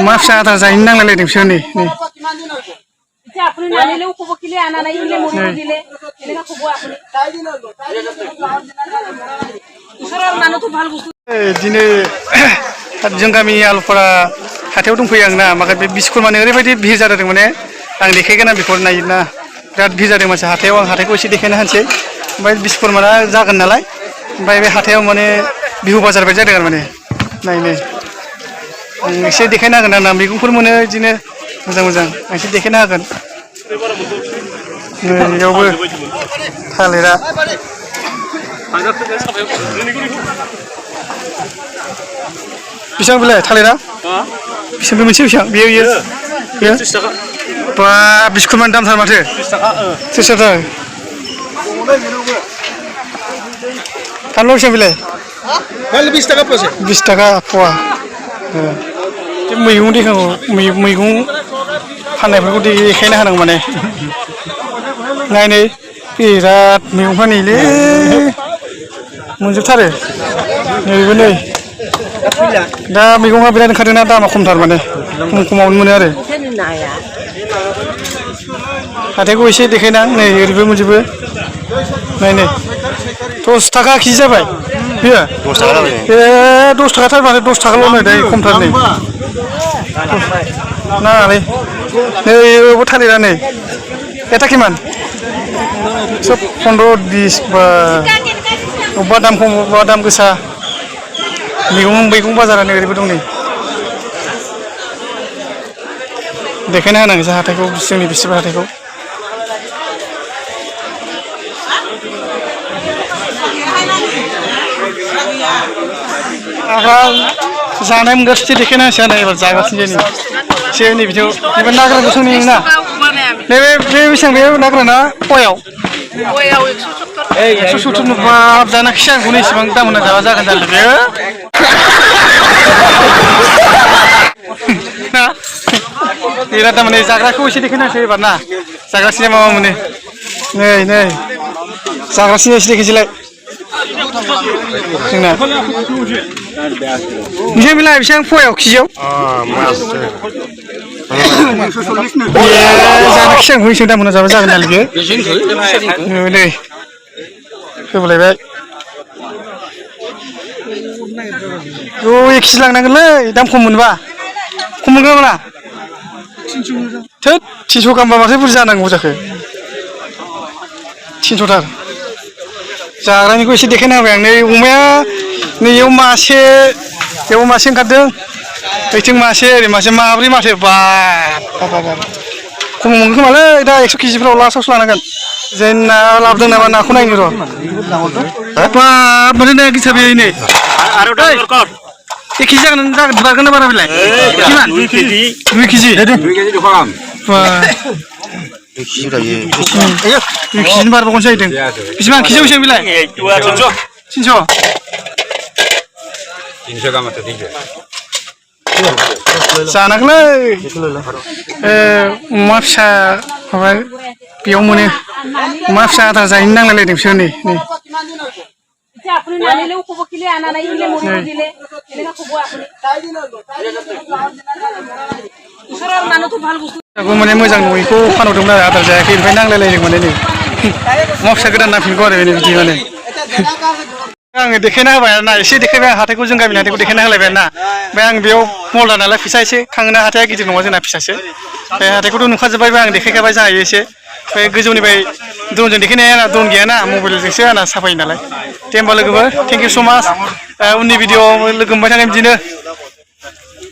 मा फिसा आदार जाहैनो नांलायलायदों बिसोर नै दिनै जों गामि आलुफारा हाथायाव दंफैयो आं ना माखासे बे बिस्कुट माने ओरैबायदि भिर जादों माने आं देखायगोन आं बेखौ नायोना बिराद भिर जादों मानसि हाथायाव आं हाथायखौ एसे देखायना होनोसै ओमफ्राय बिस्कुट माना जागोन नालाय ओमफ्राय बे हाथायाव माने बिहु बाजार बायदि जादों आरो माने नायनो आं एसे देखायना होगोन आंना मैगंफोर मोनो बिदिनो मोजां मोजां आं एसे देखायना होगोन बेयावबो थालिरा बेसेबां बेलाय थालिरा बेसेबां मोनसे बेसेबां बेयो बा बिस्कुट मानि दामथार माथो 30 थाखा फानलु बेसेबां बेलाय 20 थाखा पसे 20 थाखा फवा मैगं देखायनांगौ मैगं फाननायफोरखौ देखायना होनांगौ माने नायनै बिराद मैगं फानहैयोलै मोनजोबथारो नैबो नै दा मैगंआ बिराद ओंखारदोंना दामा खमथार माने खमावनो मोनो आरो हाथायखौ एसे देखायना नै ओरैबो मोनजोबो नायनै 10 थाखा केजि जाबाय बेयो 10 थाखा जाबाय ए 10 थाखाथार माथो 10 थाखाल' नै दायो खमथार नै नाङालै नै बेबो थालिरा नै एटा किमान सब 15-20 बा अबेबा दाम खम अबेबा दाम गोसा मैगं बाजारानो ओरैबो दं नै देखायना होनांगोनसो हाथायखौ जोंनि बिस्थिबार हाथायखौ जानाय मोनगासिनो देखायना होसै आरो एबार जागासिनो एसे नै बिदियाव एबा नाग्रा गोथां नै ना नैबे बेसेबां बे नाग्राना पवायाव 170 बाब जाना खिसाखौनो इसेबां दाम होना जाबा जागोन जानो बेयो बिराद दाम नै जाग्राखौ एसे देखायना होसै एबार ना जागासिनो मा मोनो नै जागासिनो एसे देखायसैलाय जोंना बेसेबां बेलाय बेसेबां पवायाव केजियाव जाना खिसाखौ एसे दाम होना जाबा जागोन नालाय बेयो नै होबोलायबाय 1 केजि लांनांगोनलै दाम खम मोनबा खम मोनगोन ना 300 गाहामबा माथो बुरजा जानांगौ जाखो 300 थार जाग्रानिखौ एसे देखायना होबाय आं नै अमाया नैयाव मासे बेयाव मासे ओंखारदों ओइथिं मासे ओरै मासे माब्रै माथो बाब खम मोनगोन खोमालै दा 100 केजिफ्राव लास्टआवसो लानांगोन जोंना लाबोदों नामा नाखौ नायनो र' बाब माथो नाया गिथा बेयो नै 1 केजि जागोन बारगोन ना बारा बेलाय 2 केजि दखान 2 केजिनि बारबावगोनसो जाहैदों बेसेबां केजियाव बेसेबां बेलाय 300 गाहाम 300 जानांगौलै अमा फिसा माबा बेयाव मोनो अमा फिसा आदार जाहैनो नांलायलायदों बिसोर नै माने मोजां नङैखौ फानहरदोंमोन आरो आदार जायाखै ओमफ्राय नांलायलायदों माने नै अमा फिसा गोदान नांफिनगौ आरो बिदि माने आङो देखायना होबाय आरो ना एसे देखायबाय आं हाथायखौ जों गामिनि हाथायखौ देखायना होलायबाय आरो ना ओमफ्राय आं बेयाव मलदार नालाय फैसा एसे खाङोना हाथाया गिदिर नङा जोंना फिसासो ओमफ्राय हाथायखौथ' नुखाजोब्बायबो आं देखायखाबाय जाहैयो एसे ओमफ्राय गोजौनिफ्राय द्रनजों देखायनो हाया द्रन गैयाना मबाइलजोंसो आंना साफायो नालाय दे होमबा लोगोफोर थेंक इउ स' माच उननि भिडिअ लोगो मोनबाय थागोन बिदिनो